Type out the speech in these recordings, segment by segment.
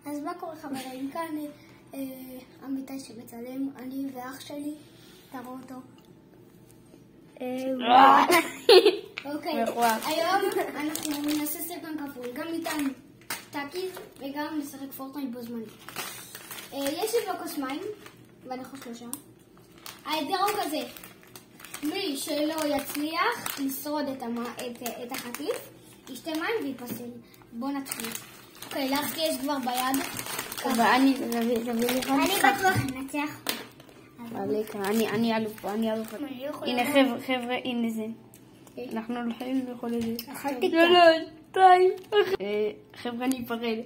אז מה קורה חברים? כאן אמיתי שמצלם, אני ואח שלי, תראו אותו. אוקיי, היום אנחנו נעשה סרטון כפול, גם איתנו טאקיז וגם נשחק פורטנייט בו זמנית. יש לי פה כוס מים, ואנחנו שלושה. ההסדר הוא כזה, מי שלא יצליח לשרוד את החטיף, ישתה מים ויפסל. בואו נתחיל. אוקיי, לך יש כבר ביד. ואני בטוח נצח. אני אלוף. הנה חבר'ה, הנה זה. אנחנו הולכים לאכול את זה. אכלתי קצת. 3, 2, חבר'ה, אני אפרד.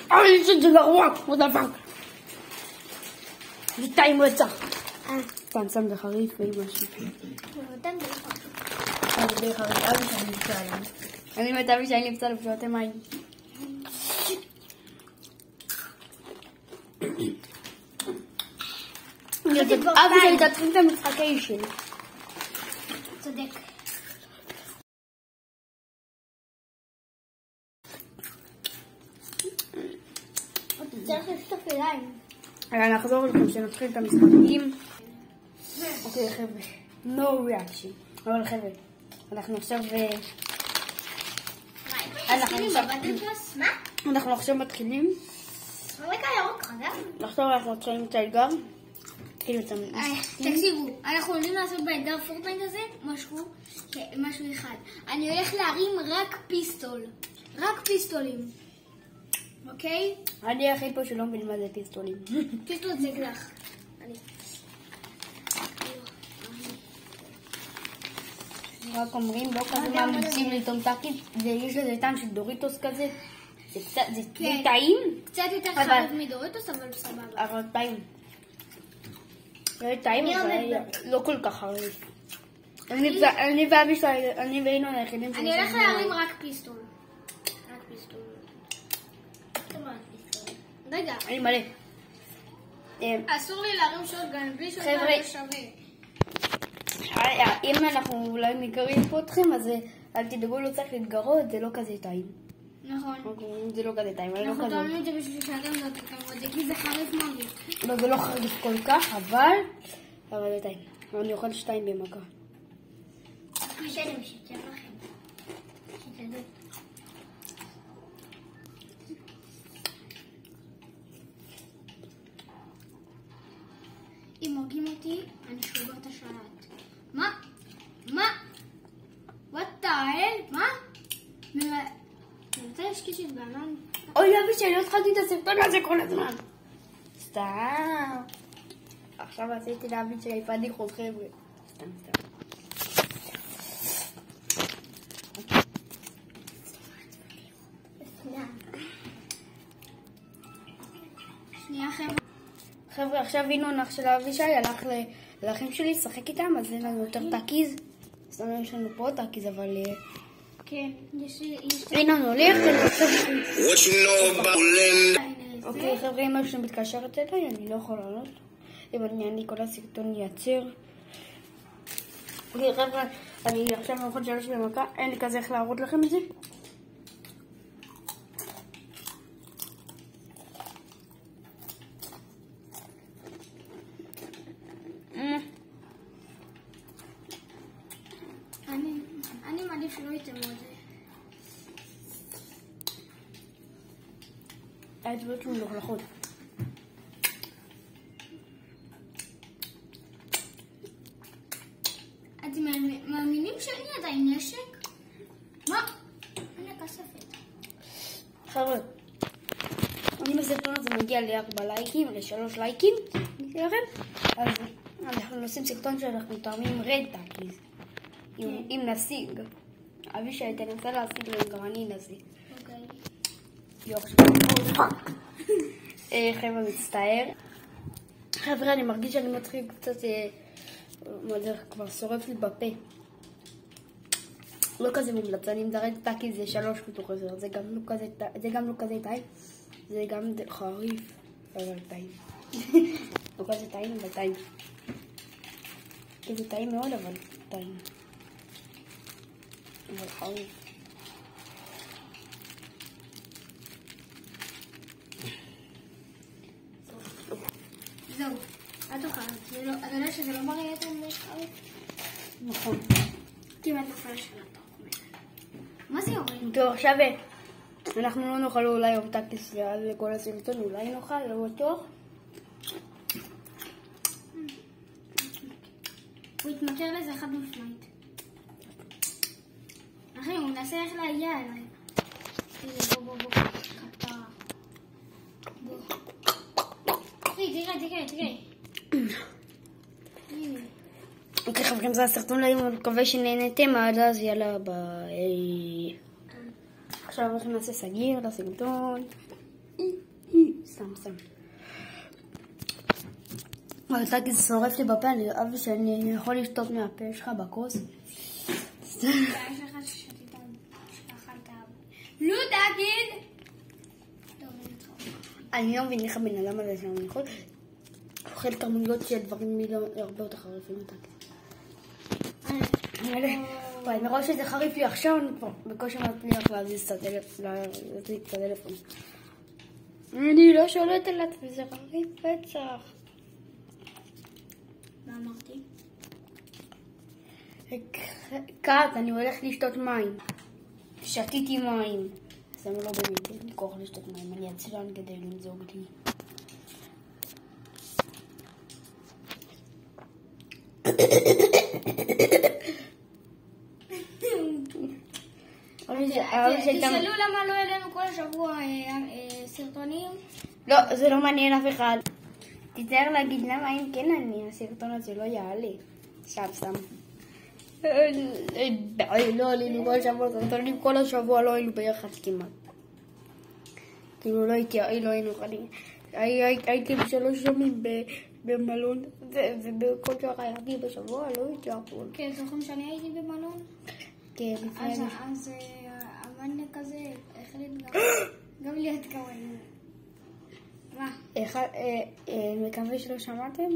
אבל זה גרוע, כמו דבר. זה טעים רצח. שם זה חריף ומשהו. אני מטבי שאני נפצה לפשוט מים. אבי שלי תתחיל את המשחקי שלי. צודק. צריך לשטוף ידיים. נחזור לכם שנתחיל את המשחקים. אוקיי חבר'ה, no reaction. אבל חבר'ה, אנחנו עכשיו אנחנו עכשיו מתחילים. עכשיו אנחנו מתחילים את האתגר. תקשיבו, אנחנו הולכים לעשות באתגר פורטנייט הזה משהו אחד. אני הולך להרים רק פיסטול. רק פיסטולים. אוקיי? אני היחיד פה שלא מבין מה זה פיסטולים. פיסטול זה גלח. רק אומרים, לא כזה ממליצים לטעום טאקיז, ויש לזה טעם של דוריטוס כזה. זה טעים? קצת יותר חריף מדוריטוס, אבל סבבה. אבל טעים. זה טעים, אבל לא כל כך חריף. אני ואבי שלי, אני ואינון היחידים. אני הולך להרים רק פיסטול. רק פיסטול. רגע. אני מלא. אסור לי להרים שוטגן בלי שוטגן לא שווה. אם אנחנו אולי מגרים פה אתכם, אז אל תדאגו, לא צריך להתגרות, זה לא כזה טעים. נכון. זה לא כזה טעים, אנחנו טועמים את זה בשביל שאתם לא תקראו את זה, כי זה חריף מוות. לא, זה לא חריף כל כך, אבל זה טעים. אני אוכל 2 במכה. משלם שיצא לכם. שתדעו. אם הורגים אותי, אני שובר את השלט. מה? What the hell? מה? אני רוצה להשקיש את בענן. אוי, אבי שלי, לא התחלתי את הסרטון הזה כל הזמן. סתם. עכשיו עשיתי לאבי שלי פדיחות, חבר'ה. סתם. שנייה חבר'ה. חבר'ה, עכשיו אינון אח של אבי שלי הלך לאחים שלי לשחק איתם, אז אין לנו יותר טאקיז. אז יש לנו פה טאקיז, אבל כן, יש לי... אינון הולך אוקיי חבר'ה, אמא שלי מתקשרת אליי, אני לא יכולה לענות. אם אני כל הסרטון ייעצר. אוקיי חבר'ה, אני עכשיו מאוחד 3 במכה, אין לי כזה איך להראות לכם את זה. אני מעדיף שלא יתאמו את זה. האצבעות שלי מלוכלכות. אתם מאמינים שאין לי עדיין נשק? מה? אין לי כספת. חבר'ה, אם הסרטון הזה מגיע ל4 לייקים, ל3 לייקים, אז אנחנו עושים סרטון שאנחנו תורמים רד טאקיז. אם נשיג. אבי שלי תנסה להשיג להם, גם אני נשיג. חבר'ה, מצטער. חבר'ה, אני מרגיש שאני מתחיל קצת כבר שורף לי בפה. לא כזה מומלץ, אני מדרג טאקיז זה 3 מתוך 10. זה גם לא כזה טעים. זה גם חריף, אבל טעים. לא כזה טעים, אבל טעים. זה טעים מאוד, אבל טעים. אבל חריף. אתה יודע שזה לא מראה יותר חריף? נכון. כמעט נפל שלטה. מה זה יורד? טוב, עכשיו אנחנו לא נאכל אולי יום טקיס לכל הסרטון, אולי נאכל, לא בטוח. הוא התמכר לזה חד משמעית. אחי, הוא מנסה איך להגיע אליי. בוא, קטה. בוא. אחי, תראה. אוקיי חברים, זה הסרטון להיום, אני מקווה שנהנתם, עד אז יאללה ביי. עכשיו אנחנו נעשה סגיר לסרטון. סתם. אבל טקיס זה שורף לי בפה, אני אוהב שאני יכול לשתות מהפה שלך בכוס. יש לך ששתית שאכלת. לא תגיד! אני לא מבין איך הבן אדם הזה שלנו יכול אוכל כמויות של דברים הרבה יותר חריפים מטקיס. וואי, מראש שזה חריף לי עכשיו, אני כבר בקושי מצליח להזיז את הטלפון. אני לא שולט על עצמי, זה חריף פצח. מה אמרתי? קאט, אני הולך לשתות מים. שתיתי מים. זה לא באמת, אין לי כוח לשתות מים, אני עצלן כדי לנזוג לי. תשאלו למה לא אלינו כל השבוע סרטונים? לא, זה לא מעניין אף אחד. תתאר להגיד למה אם כן הסרטון הזה לא יעלה. סתם. לא עלינו כל שבוע סרטונים, כל השבוע לא היינו ביחד כמעט. כאילו לא היינו חלים. הייתי ב3 ימים במלון, ובכל שאר הייתי בשבוע לא הייתי הכל. כן, זוכרים שאני הייתי במלון? כן, לפני... אז המניאק הזה החליט גם להיות כמוני. מה? מקווה שלא שמעתם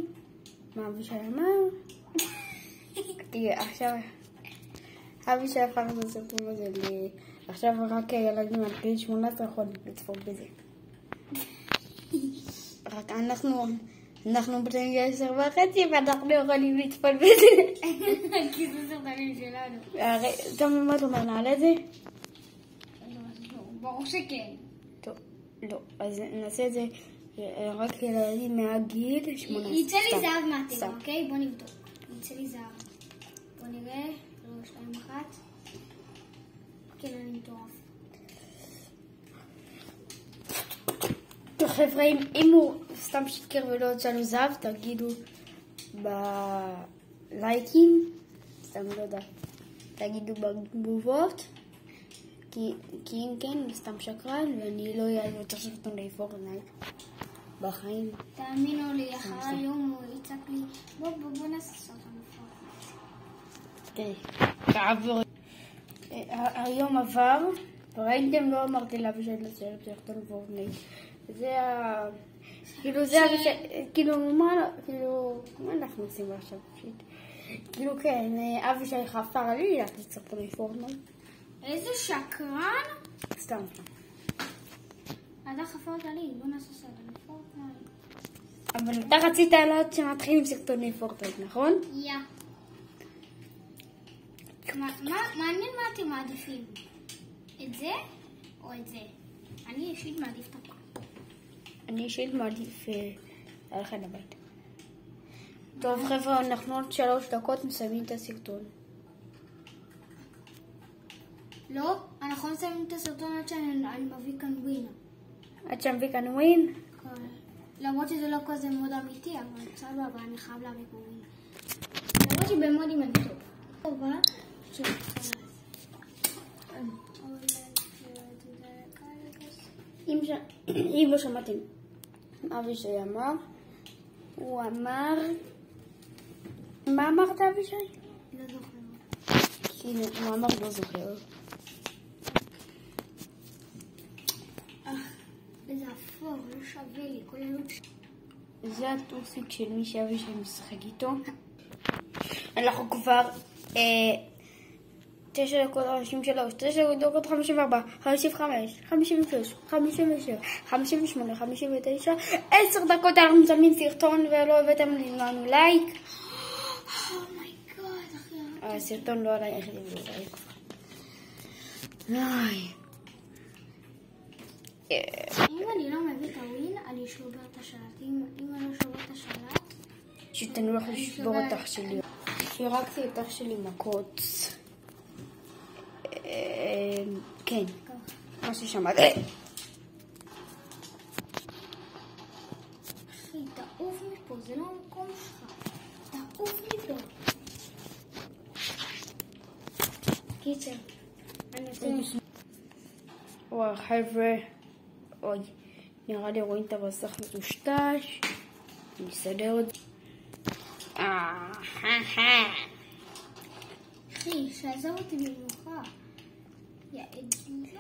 מה אבישי אמר. עכשיו אבישי הפך את הסרטון הזה עכשיו רק ילדים על גיל 18 יכולים לצפות בזה. רק אנחנו בני 10:30 ואנחנו יכולים לצפות בזה. כי זה סרטונים שלנו. אתה מה אתה אומר, נעלה את זה? ברור שכן. טוב, לא, אז נעשה את זה רק ילדים מהגיל 18. יצא לי זהב מהטבע, אוקיי? בוא נבדוק. יצא לי זהב. בוא נראה. 3, 2, 1. כן, אני מטורף. טוב חבר'ה, אם הוא סתם שיקר ולא יוצא לו זהב, תגידו בלייקים, סתם לא יודע, תגידו בתגובות, כי אם כן, הוא סתם שקרן, ואני לא אעלה יותר סרטון לפורטנייט בחיים. תאמינו לי, אחרי היום הוא יצעק לי, בוא נעשה סרטון לפורטנייט. תעבור. היום עבר, ראיתם, לא אמרתי לאבישי לצלם סרטון לפורטנייט. זה כאילו מה אנחנו עושים עכשיו? כאילו כן, אבישי חפר עלי להכניס סרטון לפורטנייט. איזה שקרן? סתם. אתה חפרת עלי, בוא נעשה סרטון לפורטנייט. אבל אתה רצית לדעת שמתחילים עם סרטוני פורטנייט, נכון? יא. מעניין מה אתם מעדיפים? את זה או את זה? אני אישית מעדיף את הכל. אני אישית מעדיף ללכת לבית. טוב חבר'ה, אנחנו עוד 3 דקות מסיימים את הסרטון. לא, אנחנו מסיימים את הסרטון עד שאני מביא כאן ווין. עד שאני מביא כאן ווין? למרות שזה לא כזה מוד אמיתי, אבל סבבה, אני חייב להביא פה ווין. למרות שבמודים אני טוב. טוב, אם לא שמעתם, אבישי אמר, הוא אמר, מה אמרת אבישי? לא זוכר. כאילו, הוא אמר לא זוכר. איזה אפור, לא שווה לי, כל הלוק שלי. זה הטוסיק של מי שאבישי משחק איתו. אנחנו כבר 9 דקות 53, 9 דקות 54, 55, 56, 57, 58, 59, 10 דקות אנחנו מצלמים סרטון ולא הבאתם לנו לייק. אומייגוד, אחי. הסרטון לא עליי, איך לבוא לייק. אם אני לא מביא את הווין, אני שובר את השלט. אם אני לא שובר את השלט... שתנו לך לשבור את אח שלי. שירקתי את אח שלי מכות. כן, מה ששמעת. אחי, תעוף מפה, זה לא המקום שלך. תעוף מפה. קיצר, אני עושה... וואו, חבר'ה. אוי, נראה לי רואים את המסך מטושטש. אני אסדר את זה. אחי, שעזוב אותי במנוחה. יא אדיוט.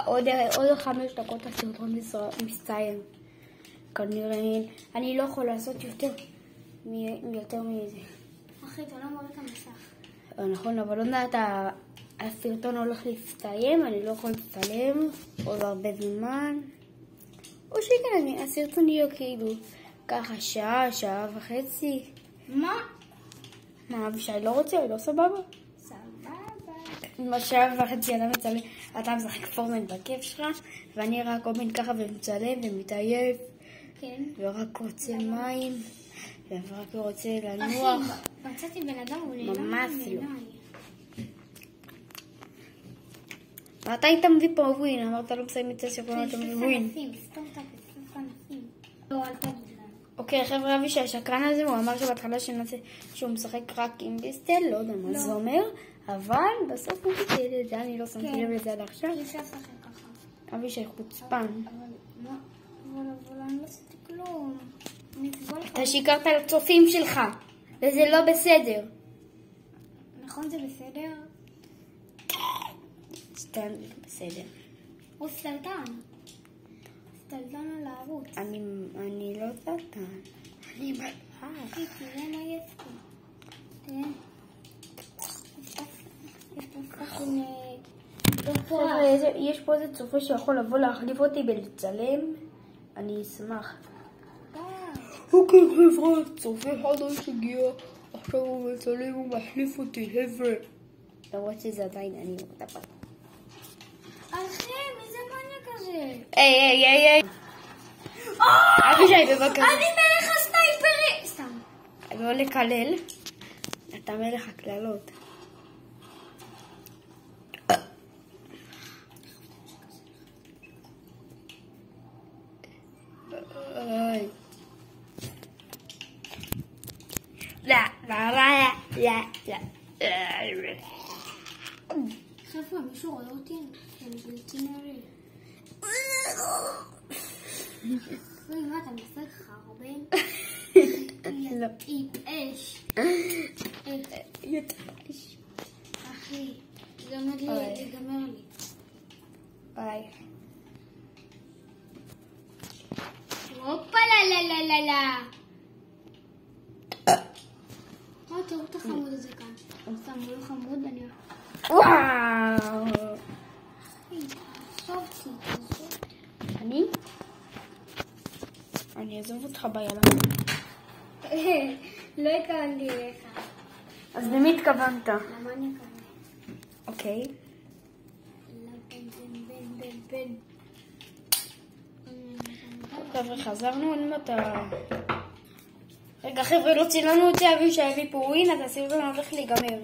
עוד 5 דקות הסרטון מסתיים. כנראה אני לא יכול לעשות יותר מזה. אחי, אתה לא מראה את המסך. נכון, אבל עוד מעט הסרטון הולך להסתיים, אני לא יכול לצלם עוד הרבה זמן. או שכן, הסרטון יהיה כאילו ככה שעה וחצי. מה? מה, אבישי לא רוצה? לא סבבה? סבבה. שעה וחצי אתה משחק פורטנייט בכיף שלך, ואני רק עומד ככה ומצלם ומתעייף. כן. ורק רוצה מים, ורק רוצה לנוח. אחי, מצאתי בן אדם, הוא נהנה ממש לא. מעיניי. אתה היית מביא פה ווין, אמרת לא מסיים את הסרטון, אתה מביא ווין. סתום את הכסף ענפים. לא, אל תגיד לנו. אוקיי, חבר'ה, אבישי השקרן הזה, הוא אמר שבהתחלה שהוא משחק רק עם ביסטל, לא יודע מה זה אומר, אבל בסוף הוא ביטל את זה, אני לא שמתי לב לזה עד עכשיו. אי אפשר לשחק ככה. אבישי חוצפן. אבל אני לא עשיתי כלום. אני אסבול לך. אתה שיקרת לצופים שלך, וזה לא בסדר. נכון, זה בסדר? סתם בסדר. הוא סטלטן. סטלטן על הערוץ. אני לא סטלטן. אני מלאך. אחי, תראה מה יש פה. תראה. יש פה איזה צופה שיכול לבוא להחליף אותי ולצלם. אני אשמח. אוקיי, חבר'ה, צופה חדש הגיע. עכשיו הוא מצלם ומחליף אותי, חבר'ה. למרות שזה עדיין אני אותה פעם. אחי, מי זה מניה כזה? היי. אבישי, בבקשה. אני מלך הסנייפרי! סתם. לא לקלל. אתה מלך הקללות. חבר'ה, מישהו רואה אותי? אני בלצינרי. אוי, מה, אתה משחק חרבן? לא. אש. אחי, זה עומד להיגמר לי. ביי. הופה לה. תראו את החמוד הזה כאן. סתם, הוא לא חמוד, אני... וואו. חשבתי. אני אעזוב אותך ביאללה. לא התכוונתי אליך. אז למי התכוונת? למה אני אכוון? אוקיי. בן. חבר'ה, חזרנו, אין מטה. רגע, חבר'ה, לא צילמנו את זה, אבישי הביא פה ווין, אז הסרטון הולך להיגמר.